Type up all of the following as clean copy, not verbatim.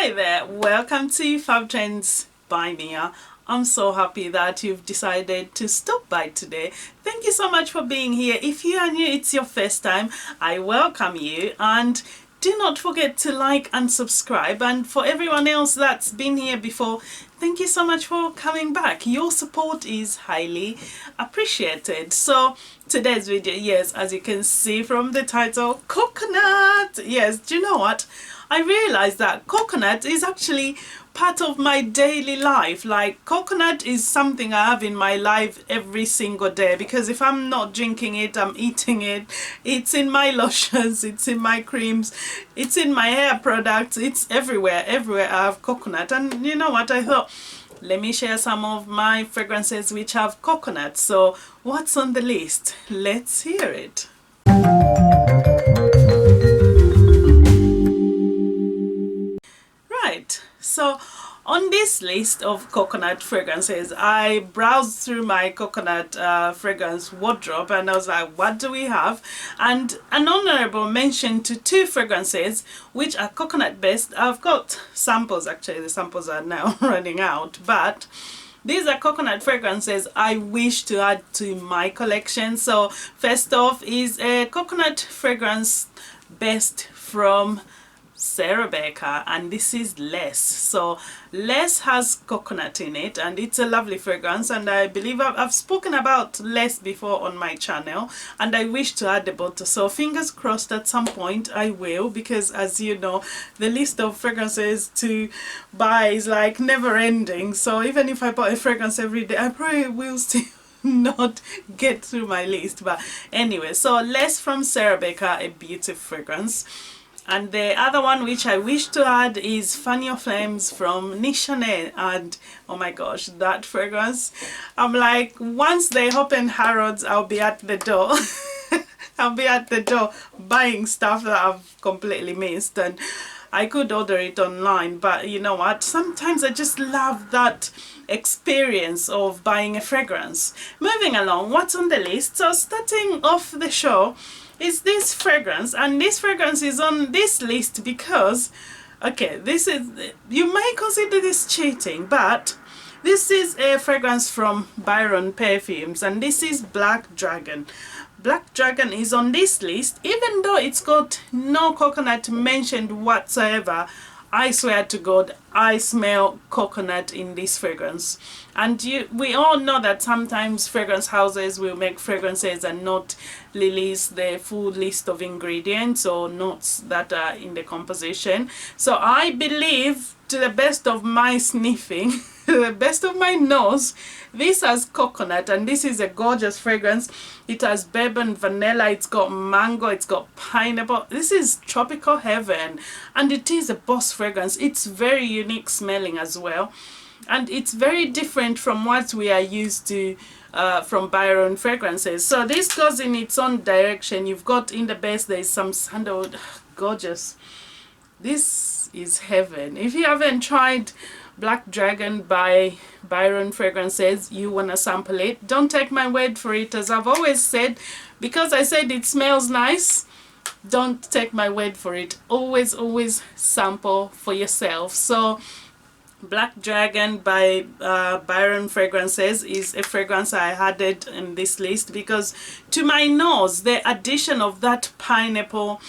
Hi there, welcome to Fab Trends by Mia. I'm so happy that you've decided to stop by today. Thank you so much for being here. If you are new, it's your first time, I welcome you, and do not forget to like and subscribe. And for everyone else that's been here before, thank you so much for coming back. Your support is highly appreciated. So today's video, yes, as you can see from the title, coconut. Yes, do you know what? I realized that coconut is actually part of my daily life. Like, coconut is something I have in my life every single day, because if I'm not drinking it, I'm eating it. It's in my lotions, it's in my creams, it's in my hair products, it's everywhere. Everywhere I have coconut. And you know what, I thought, let me share some of my fragrances which have coconut. So what's on the list? Let's hear it. Right, so on this list of coconut fragrances, I browsed through my coconut fragrance wardrobe and I was like, what do we have? And an honorable mention to two fragrances which are coconut based. I've got samples, actually the samples are now running out, but these are coconut fragrances I wish to add to my collection. So first off is a coconut fragrance based from SAHRAA, and this is Less. So Less has coconut in it and it's a lovely fragrance, and I believe I've spoken about Less before on my channel, and I wish to add a bottle, so fingers crossed at some point I will, because as you know, the list of fragrances to buy is like never ending. So even if I buy a fragrance every day, I probably will still not get through my list. But anyway, so Less from SAHRAA, a beautiful fragrance. And the other one which I wish to add is Fan Your Flames from Nicheperfumes, and oh my gosh, that fragrance, I'm like, once they open Harrods, I'll be at the door. I'll be at the door buying stuff that I've completely missed, and I could order it online, but you know what, sometimes I just love that experience of buying a fragrance. Moving along, what's on the list? So starting off the show is this fragrance, and this fragrance is on this list because, okay, this is, you may consider this cheating, but this is a fragrance from Byron Parfums, and this is Black Dragon. Black Dragon is on this list, even though it's got no coconut mentioned whatsoever. I swear to God, I smell coconut in this fragrance. And we all know that sometimes fragrance houses will make fragrances and not release the full list of ingredients or notes that are in the composition. So I believe, to the best of my sniffing, to the best of my nose, this has coconut, and this is a gorgeous fragrance. It has bourbon, vanilla, it's got mango, it's got pineapple. This is tropical heaven, and it is a boss fragrance. It's very unique smelling as well, and it's very different from what we are used to from Byron fragrances. So this goes in its own direction. You've got in the base, there is some sandalwood. Gorgeous. This is heaven. If you haven't tried Black Dragon by Byron Fragrances, you want to sample it. Don't take my word for it, as I've always said, because I said it smells nice. Don't take my word for it. Always sample for yourself. So Black Dragon by Byron Fragrances is a fragrance I added in this list because, to my nose, the addition of that pineapple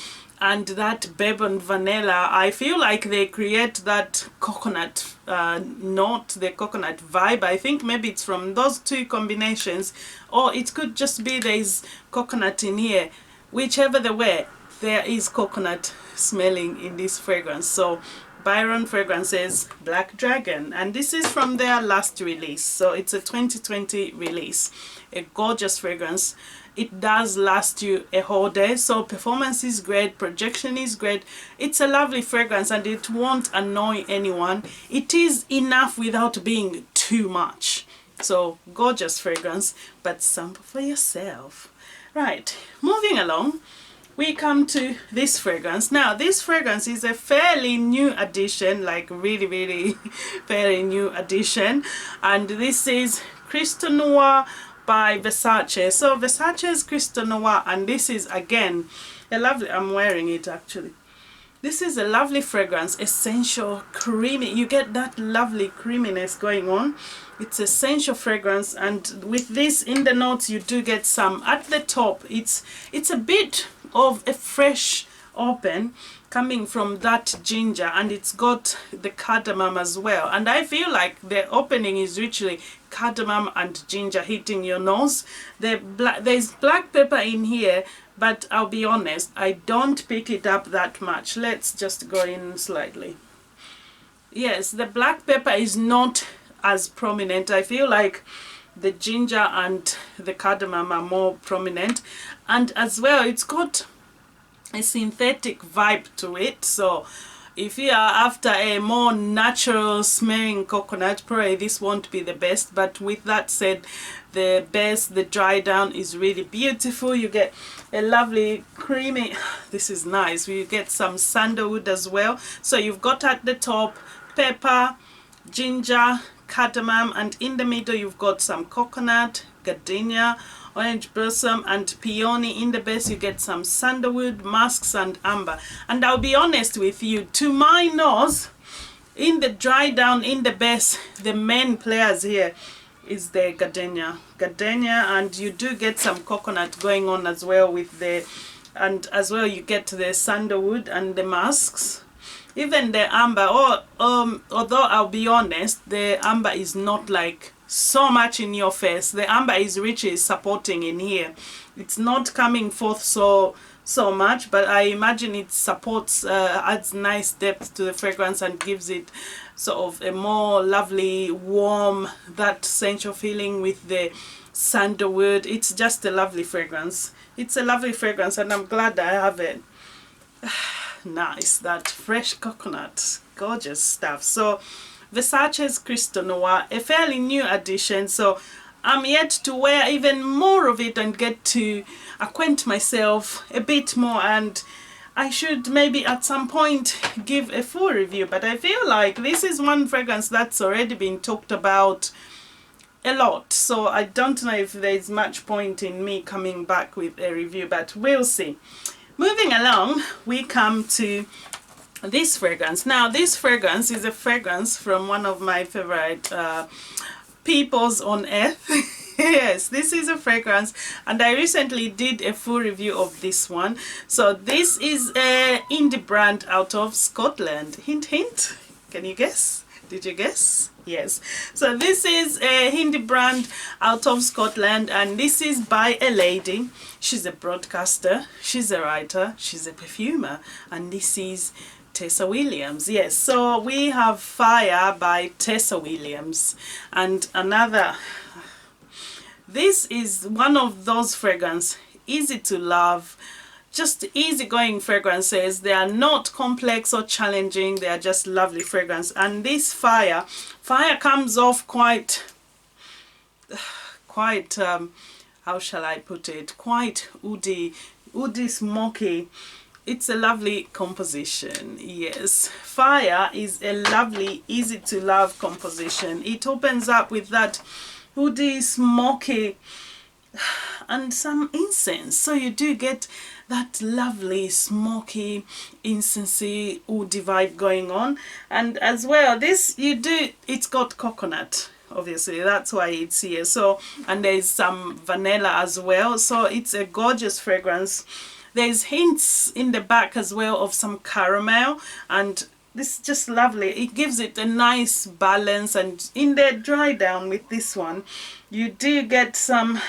and that bourbon vanilla, I feel like they create that coconut note, the coconut vibe. I think maybe it's from those two combinations, or it could just be there's coconut in here. Whichever the way, there is coconut smelling in this fragrance. So Byron Fragrances Black Dragon, and this is from their last release, so it's a 2020 release. A gorgeous fragrance. It does last you a whole day, so performance is great, projection is great. It's a lovely fragrance and it won't annoy anyone. It is enough without being too much. So gorgeous fragrance, but sample for yourself. Right, moving along, we come to this fragrance. Now this fragrance is a fairly new addition, like really fairly new addition, and this is Crystal Noir by Versace. So Versace's Crystal Noir, and this is again a lovely, I'm wearing it actually, This is a lovely fragrance, essential, creamy. You get that lovely creaminess going on. It's essential fragrance, and with this in the notes you do get some at the top. It's a bit of a fresh open coming from that ginger, and it's got the cardamom as well, and I feel like the opening is literally cardamom and ginger hitting your nose. There's black pepper in here, but I'll be honest, I don't pick it up that much. Let's just go in slightly. Yes, the black pepper is not as prominent. I feel like the ginger and the cardamom are more prominent, and as well it's got a synthetic vibe to it. So if you are after a more natural smelling coconut, probably this won't be the best. But with that said, the dry down is really beautiful. You get a lovely creamy, this is nice. You get some sandalwood as well. So you've got at the top pepper, ginger, cardamom, and in the middle you've got some coconut, gardenia, orange blossom, and peony. In the base you get some sandalwood, musks, and amber. And I'll be honest with you, to my nose, in the dry down, in the base, the main players here is the gardenia, and you do get some coconut going on as well with the, and as well you get the sandalwood and the musks. Even the amber, although I'll be honest, the amber is not like so much in your face. The amber is richly supporting in here. It's not coming forth so much, but I imagine it supports, adds nice depth to the fragrance and gives it sort of a more lovely, warm, that sensual feeling with the sandalwood. It's just a lovely fragrance. It's a lovely fragrance, and I'm glad I have it. Nice, that fresh coconut, gorgeous stuff. So Versace's Crystal Noir, a fairly new addition, so I'm yet to wear even more of it and get to acquaint myself a bit more, and I should maybe at some point give a full review. But I feel like this is one fragrance that's already been talked about a lot, so I don't know if there's much point in me coming back with a review, but we'll see. Moving along, we come to this fragrance. Now this fragrance is a fragrance from one of my favorite peoples on earth. Yes, this is a fragrance, and I recently did a full review of this one. So this is a indie brand out of Scotland. Hint hint, can you guess? Did you guess? Yes. So this is a indie brand out of Scotland, and this is by a lady. She's a broadcaster, she's a writer, she's a perfumer, and this is Tessa Williams. Yes, so we have Fire by Tessa Williams, and another, this is one of those fragrances, easy to love, just easygoing fragrances. They are not complex or challenging, they are just lovely fragrance. And this Fire comes off quite how shall I put it, quite woody, smoky. It's a lovely composition. Yes, Fire is a lovely, easy to love composition. It opens up with that woody, smoky, and some incense, so you do get that lovely smoky, incensey, woody vibe going on. And as well, this it's got coconut, obviously, that's why it's here. So, and there's some vanilla as well, so it's a gorgeous fragrance. There's hints in the back as well of some caramel, and this is just lovely. It gives it a nice balance. And in the dry down with this one, you do get some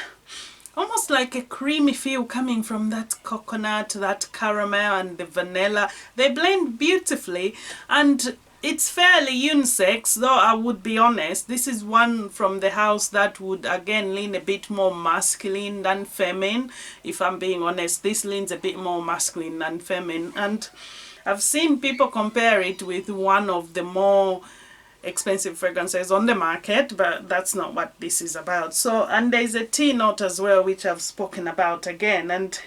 almost like a creamy feel coming from that coconut, that caramel, and the vanilla. They blend beautifully, and it's fairly unisex, though I would be honest, this is one from the house that would again lean a bit more masculine than feminine. If I'm being honest, this leans a bit more masculine than feminine, and I've seen people compare it with one of the more expensive fragrances on the market, but that's not what this is about. So, and there's a tea note as well, which I've spoken about again, and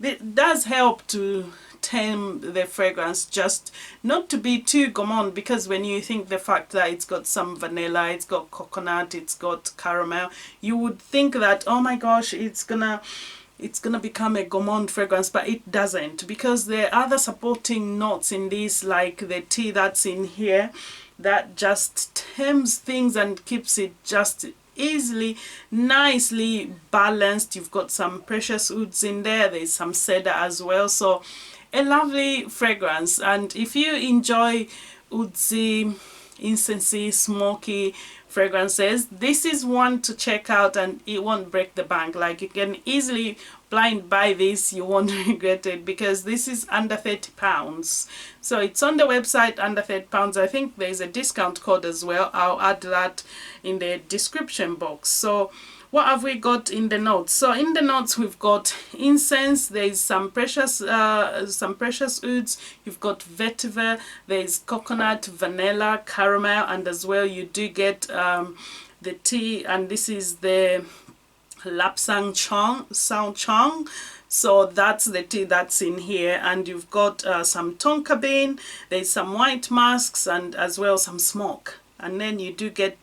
it does help to tame the fragrance, just not to be too gourmand, because when you think the fact that it's got some vanilla, it's got coconut, it's got caramel, you would think that, oh my gosh, it's gonna it's gonna become a gourmand fragrance, but it doesn't, because the other supporting notes in this, like the tea that's in here, that just tames things and keeps it just easily, nicely balanced. You've got some precious woods in there, there's some cedar as well, so a lovely fragrance. And if you enjoy woodsy, incensey, smoky fragrances, this is one to check out, and it won't break the bank. Like, you can easily blind buy this, you won't regret it, because this is under £30. So it's on the website, under £30. I think there's a discount code as well. I'll add that in the description box. So what have we got in the notes? So in the notes we've got incense, there's some precious woods, you've got vetiver, there's coconut, vanilla, caramel, and as well you do get the tea, and this is the Lapsang Chang. So that's the tea that's in here, and you've got some tonka bean, there's some white musks, and as well some smoke. And then you do get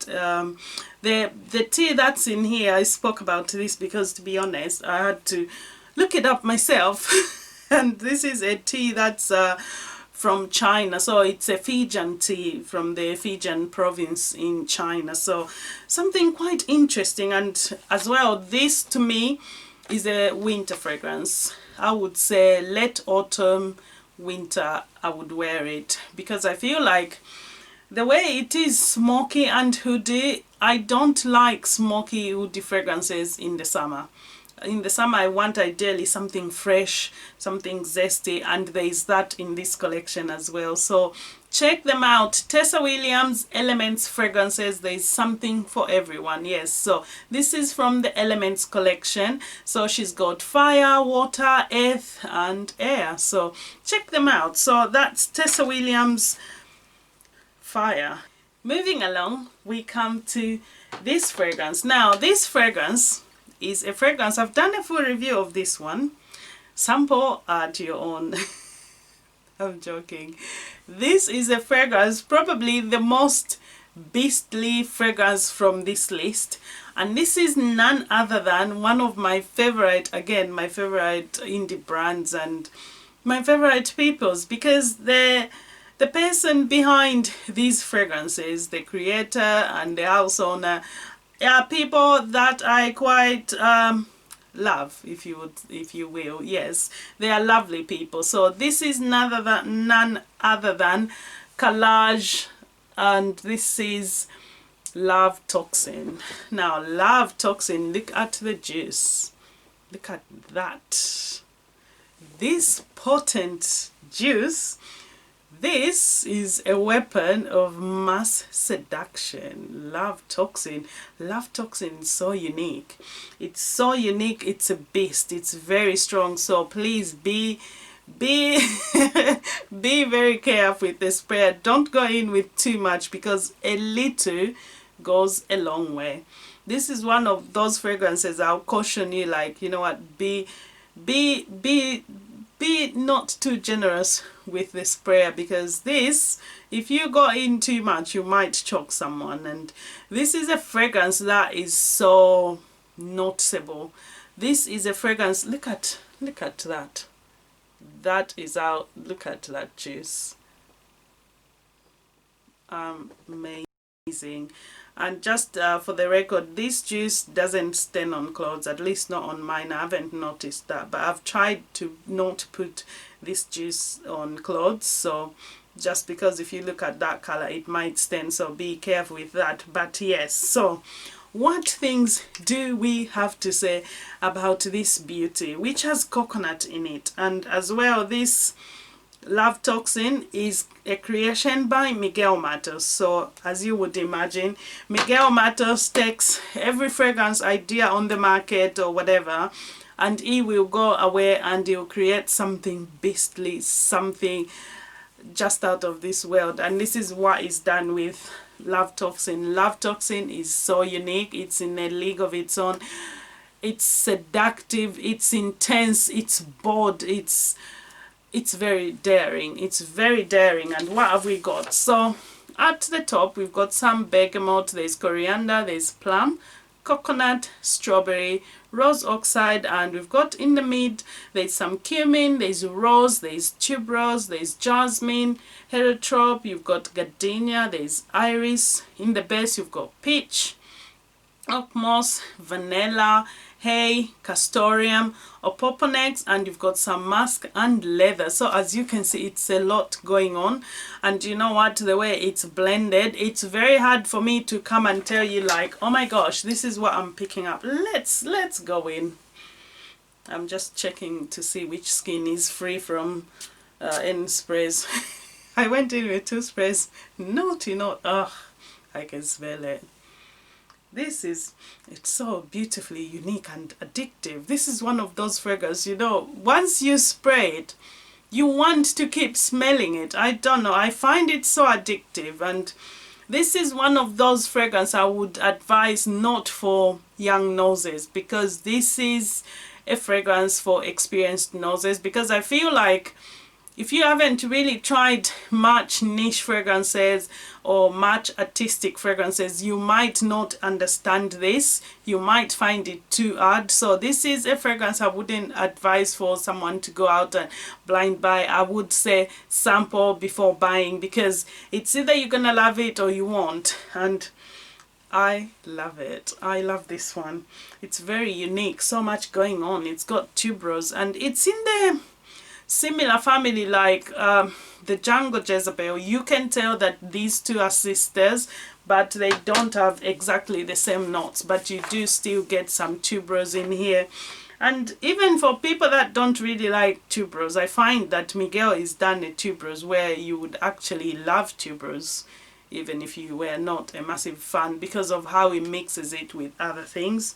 the tea that's in here. I spoke about this because, to be honest, I had to look it up myself. And this is a tea that's from China. So it's a Fijian tea from the Fijian province in China. So something quite interesting. And as well, this to me is a winter fragrance. I would say late autumn, winter, I would wear it, because I feel like the way it is smoky and woody, I don't like smoky woody fragrances in the summer. In the summer I want ideally something fresh, something zesty, and there is that in this collection as well. So check them out. Tessa Williams Elements Fragrances, there is something for everyone. Yes, so this is from the Elements collection. So she's got fire, water, earth and air. So check them out. So that's Tessa Williams Fire. Moving along, we come to this fragrance. Now this fragrance is a fragrance, I've done a full review of this one. Sample at your own. I'm joking. This is a fragrance, probably the most beastly fragrance from this list, and this is none other than one of my favorite, again my favorite indie brands and my favorite peoples, because the person behind these fragrances, the creator and the house owner, are people that I quite love, if you will. Yes, they are lovely people. So this is none other than Calaj, and this is Love Toxin. Now Love Toxin, look at the juice, look at that, this potent juice. This is a weapon of mass seduction. Love Toxin. Love Toxin is so unique. It's so unique. It's a beast. It's very strong. So please be very careful with the spray. Don't go in with too much, because a little goes a long way. This is one of those fragrances I'll caution you, like, you know what, be not too generous with the sprayer, because this, if you go in too much, you might choke someone. And this is a fragrance that is so noticeable. This is a fragrance, look at that. That is out, look at that juice. Amazing. And just for the record, this juice doesn't stain on clothes, at least not on mine. I haven't noticed that, but I've tried to not put this juice on clothes. So just because if you look at that color, it might stain, so be careful with that. But yes, so what things do we have to say about this beauty, which has coconut in it? And as well, this Love Toxin is a creation by Miguel Matos. So as you would imagine, Miguel Matos takes every fragrance idea on the market or whatever, and he will go away and he'll create something beastly, something just out of this world. And this is what is done with Love Toxin. Love Toxin is so unique. It's in a league of its own. It's seductive, it's intense, it's bold, it's very daring. It's very daring. And what have we got? So at the top we've got some bergamot, there's coriander, there's plum, coconut, strawberry, rose oxide, and we've got in the mid, there's some cumin, there's rose, there's tuberose, there's jasmine, heliotrope, you've got gardenia, there's iris. In the base you've got peach, oak moss, vanilla, hay, castoreum, opoponax, and you've got some musk and leather. So as you can see, it's a lot going on. And you know what, the way it's blended, it's very hard for me to come and tell you like, oh my gosh, this is what I'm picking up. Let's go in. I'm just checking to see which skin is free from any sprays. I went in with 2 sprays. Naughty, not, ugh, I can smell it. This is, it's so beautifully unique and addictive. This is one of those fragrances, you know, once you spray it, you want to keep smelling it. I don't know, I find it so addictive. And this is one of those fragrances I would advise not for young noses, because this is a fragrance for experienced noses. Because I feel like if you haven't really tried much niche fragrances or much artistic fragrances, you might not understand this. You might find it too hard. So this is a fragrance I wouldn't advise for someone to go out and blind buy. I would say sample before buying, because it's either you're gonna love it or you won't. And I love it. I love this one. It's very unique, so much going on. It's got tuberose, and it's in the similar family like the Django Jezebel. You can tell that these two are sisters, but they don't have exactly the same notes, but you do still get some tuberose in here. And even for people that don't really like tuberose, I find that Miguel is done a tuberose where you would actually love tuberose, even if you were not a massive fan, because of how he mixes it with other things.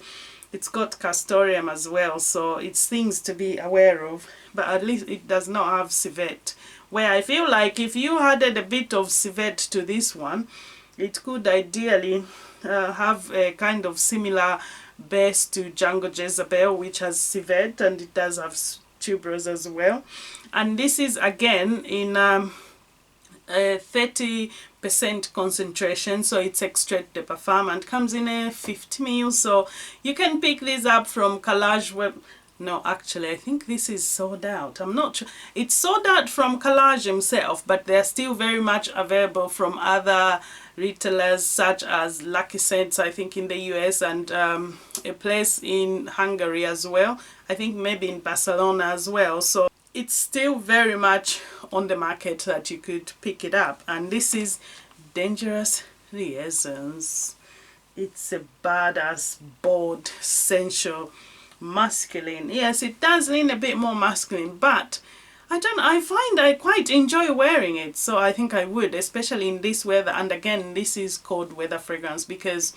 It's got castoreum as well, so it's things to be aware of. But at least it does not have civet, where I feel like if you added a bit of civet to this one, it could ideally have a kind of similar base to Django Jezebel, which has civet, and it does have tuberose as well. And this is again in a 30% concentration, so it's extrait de parfum, and comes in a 50 ml. So you can pick these up from Calaj web. No, actually, I think this is sold out. I'm not sure. It's sold out from Calaj himself, but they're still very much available from other retailers such as Lucky Scents, I think, in the US, and a place in Hungary as well. I think maybe in Barcelona as well. So it's still very much on the market that you could pick it up. And this is Dangerous Liaisons. It's a badass, bold, sensual, masculine. Yes, it does lean a bit more masculine, but I find I quite enjoy wearing it, so I think I would, especially in this weather. And again, this is cold weather fragrance, because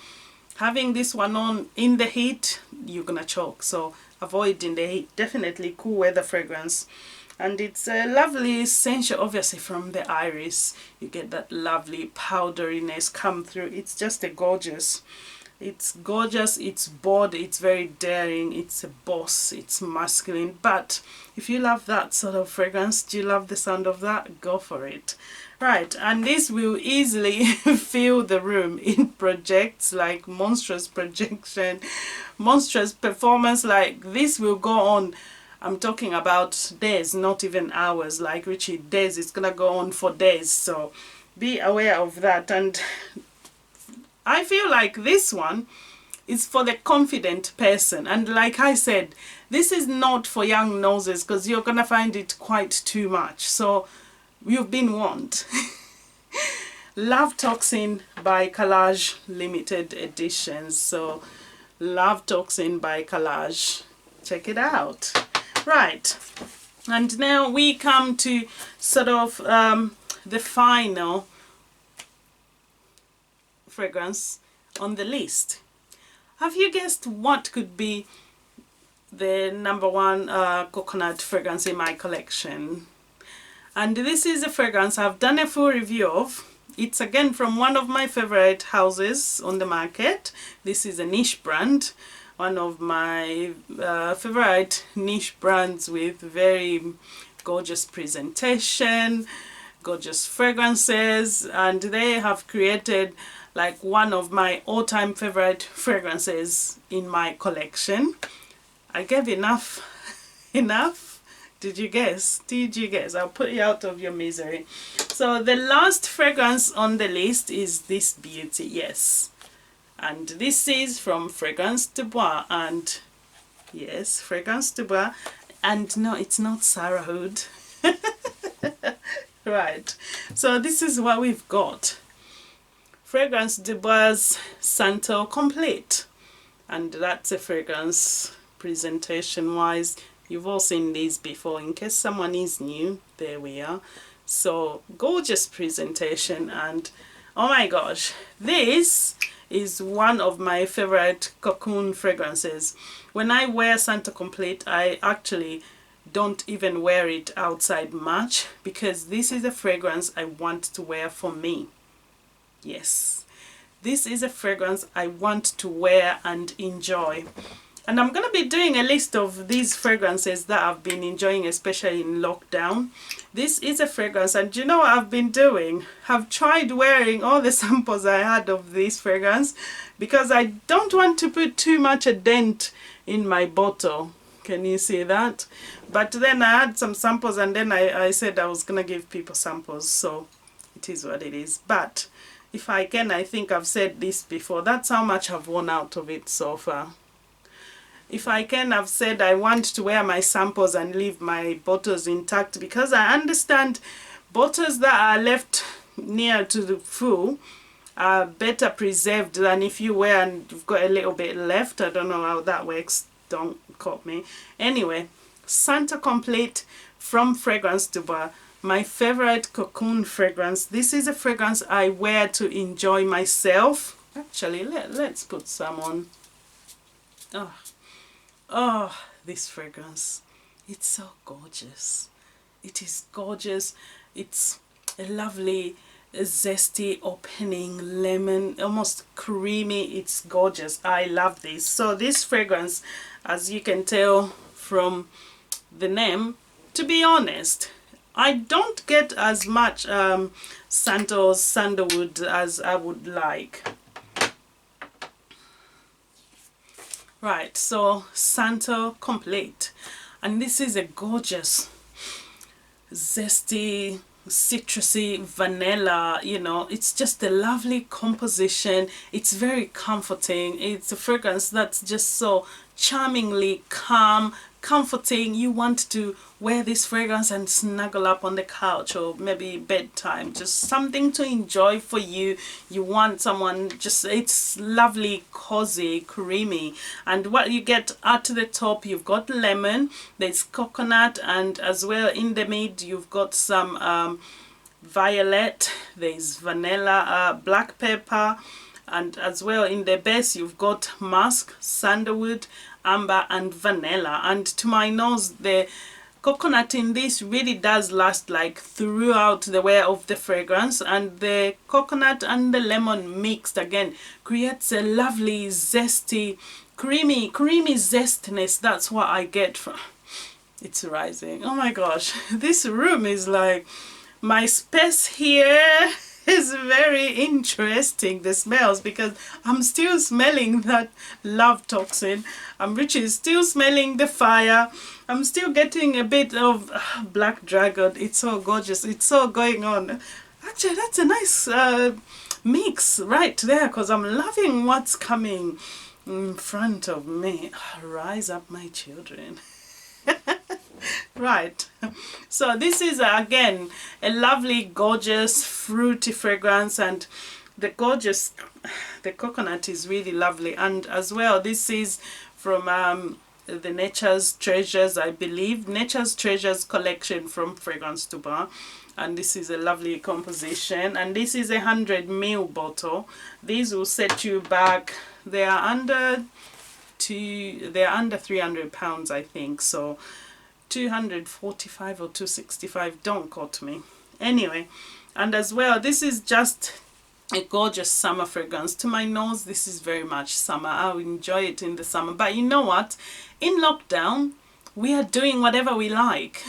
having this one on in the heat, you're gonna choke, so avoid in the heat. Definitely cool weather fragrance. And it's a lovely essential, obviously from the iris you get that lovely powderiness come through. It's just a gorgeous, it's gorgeous, it's bold, it's very daring, it's a boss, it's masculine. But if you love that sort of fragrance, do you love the sound of that? Go for it. Right, and this will easily fill the room. It projects like monstrous projection, monstrous performance. Like this will go on, I'm talking about days, not even hours. Like Richie, days, it's gonna go on for days, so be aware of that. And I feel like this one is for the confident person, and like I said, this is not for young noses, because you're gonna find it quite too much. So you've been warned. Love Toxin by Calaj limited editions. So Love Toxin by Calaj, check it out. Right, and now we come to sort of the final fragrance on the list. Have you guessed what could be the #1 coconut fragrance in my collection? And this is a fragrance I've done a full review of. It's again from one of my favorite houses on the market. This is a niche brand, one of my favorite niche brands with very gorgeous presentation, gorgeous fragrances, and they have created like one of my all-time favorite fragrances in my collection. I gave enough. Enough? Did you guess? Did you guess? I'll put you out of your misery. So the last fragrance on the list is this beauty, yes. And this is from Fragrance Du Bois, and yes, Fragrance Du Bois. And no, it's not SAHRAA. Right. So this is what we've got. Fragrance Du Bois Santal Complet. And that's a fragrance presentation wise. You've all seen these before. In case someone is new, there we are. So gorgeous presentation, and oh my gosh, this is one of my favorite cocoon fragrances. When I wear Santal Complet, I actually don't even wear it outside much, because this is a fragrance I want to wear for me. Yes, this is a fragrance I want to wear and enjoy. And I'm going to be doing a list of these fragrances that I've been enjoying, especially in lockdown. This is a fragrance, and you know what I've been doing? I've tried wearing all the samples I had of this fragrance, because I don't want to put too much a dent in my bottle. Can you see that? But then I had some samples, and then I said I was going to give people samples, so it is what it is. But if I can, I think I've said this before, that's how much I've worn out of it so far. If I can, I've said I want to wear my samples and leave my bottles intact, because I understand bottles that are left near to the full are better preserved than if you wear and you've got a little bit left. I don't know how that works, don't quote me. Anyway, Santal Complet from Fragrance Du Bois, my favorite cocoon fragrance. This is a fragrance I wear to enjoy myself. Actually, let's put some on. Oh, this fragrance, it's so gorgeous. It is gorgeous. It's a lovely, zesty opening lemon, almost creamy. It's gorgeous. I love this. So this fragrance, as you can tell from the name, to be honest, I don't get as much sandalwood as I would like. Right, so Santal Complet, and this is a gorgeous, zesty, citrusy vanilla, you know, it's just a lovely composition. It's very comforting. It's a fragrance that's just so charmingly calm, comforting. You want to wear this fragrance and snuggle up on the couch, or maybe bedtime, just something to enjoy for you. You want someone, just, it's lovely, cozy, creamy. And what you get at the top, you've got lemon, there's coconut, and as well in the mid you've got some violet, there's vanilla, black pepper, and as well in the base you've got musk, sandalwood, amber and vanilla. And to my nose, the coconut in this really does last like throughout the wear of the fragrance, and the coconut and the lemon mixed again creates a lovely, zesty, creamy zestiness. That's what I get from it's rising. Oh my gosh, this room is like my space here. Is very interesting, the smells, because I'm still smelling that love toxin. I'm still smelling the fire. I'm still getting a bit of black dragon. It's so gorgeous. It's so going on. Actually, that's a nice mix right there, because I'm loving what's coming in front of me. Rise up, my children. Right, so this is again a lovely, gorgeous, fruity fragrance, and the coconut is really lovely. And as well, this is from the Nature's Treasures, I believe, Nature's Treasures collection from Fragrance Du Bois, and this is a lovely composition. And this is a 100 ml bottle. These will set you back. They are under £300, I think, so 245 or 265, don't quote me. Anyway, and as well, this is just a gorgeous summer fragrance. To my nose, this is very much summer. I'll enjoy it in the summer. But you know what? In lockdown, we are doing whatever we like.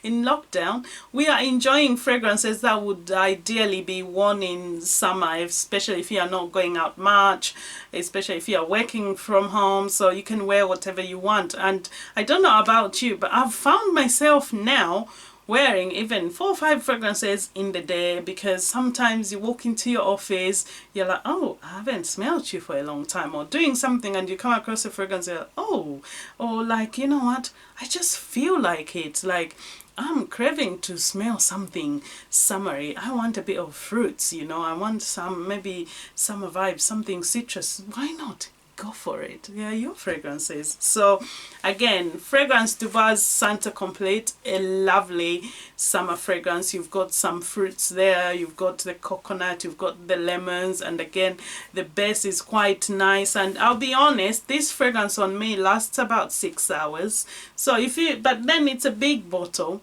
in lockdown, we are enjoying fragrances that would ideally be worn in summer, especially if you are not going out much, especially if you are working from home, so you can wear whatever you want. And I don't know about you, but I've found myself now wearing even 4 or 5 fragrances in the day, because sometimes you walk into your office, you're like, oh, I haven't smelled you for a long time, or doing something and you come across a fragrance, you're like, oh, or like, you know what, I just feel like it, like I'm craving to smell something summery. I want a bit of fruits, you know, I want some, maybe summer vibes, something citrus. Why not? Go for it. Yeah, your fragrances. So again, Fragrance Du Bois Santal Complet, a lovely summer fragrance. You've got some fruits there, you've got the coconut, you've got the lemons, and again the base is quite nice. And I'll be honest, this fragrance on me lasts about 6 hours. So if you, but then it's a big bottle.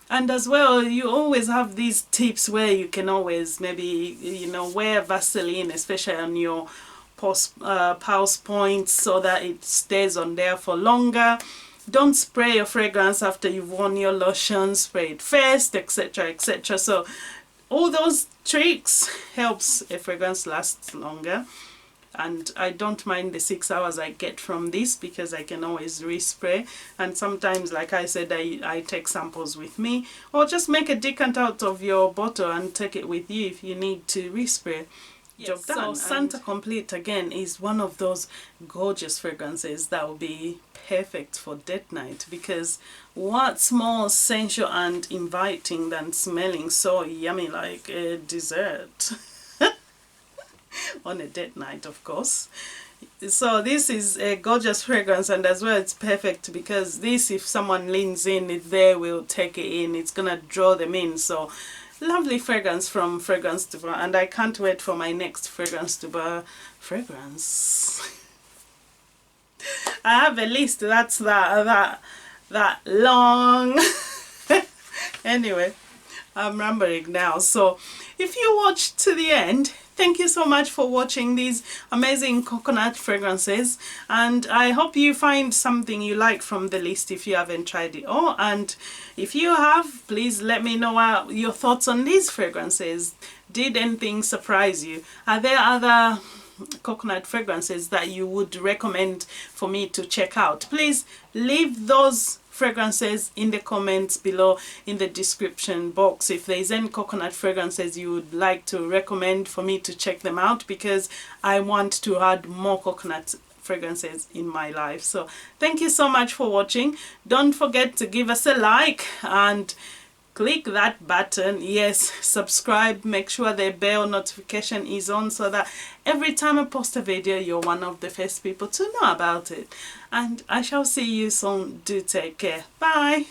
And as well, you always have these tips where you can always maybe, you know, wear Vaseline, especially on your pulse points, so that it stays on there for longer. Don't spray your fragrance after you've worn your lotion, spray it first, etc, etc. So all those tricks helps a fragrance last longer. And I don't mind the 6 hours I get from this, because I can always respray. And sometimes, like I said, I take samples with me, or just make a decant out of your bottle and take it with you if you need to respray. Yes, so Santal Complet again is one of those gorgeous fragrances that will be perfect for date night, because what's more sensual and inviting than smelling so yummy like a dessert on a date night, of course. So this is a gorgeous fragrance, and as well it's perfect because this, if someone leans in, they will take it in, it's gonna draw them in. So lovely fragrance from Fragrance Du Bois, and I can't wait for my next Fragrance Du Bois fragrance. I have a list that's that long. Anyway, I'm rambling now. So if you watched to the end, thank you so much for watching these amazing coconut fragrances, and I hope you find something you like from the list if you haven't tried it all. And if you have, please let me know your thoughts on these fragrances. Did anything surprise you? Are there other coconut fragrances that you would recommend for me to check out? Please leave those fragrances in the comments below in the description box if there's any coconut fragrances you would like to recommend for me to check them out, because I want to add more coconut fragrances in my life. So thank you so much for watching. Don't forget to give us a like and click that button. Yes, subscribe. Make sure the bell notification is on, so that every time I post a video, you're one of the first people to know about it. And I shall see you soon. Do take care. Bye.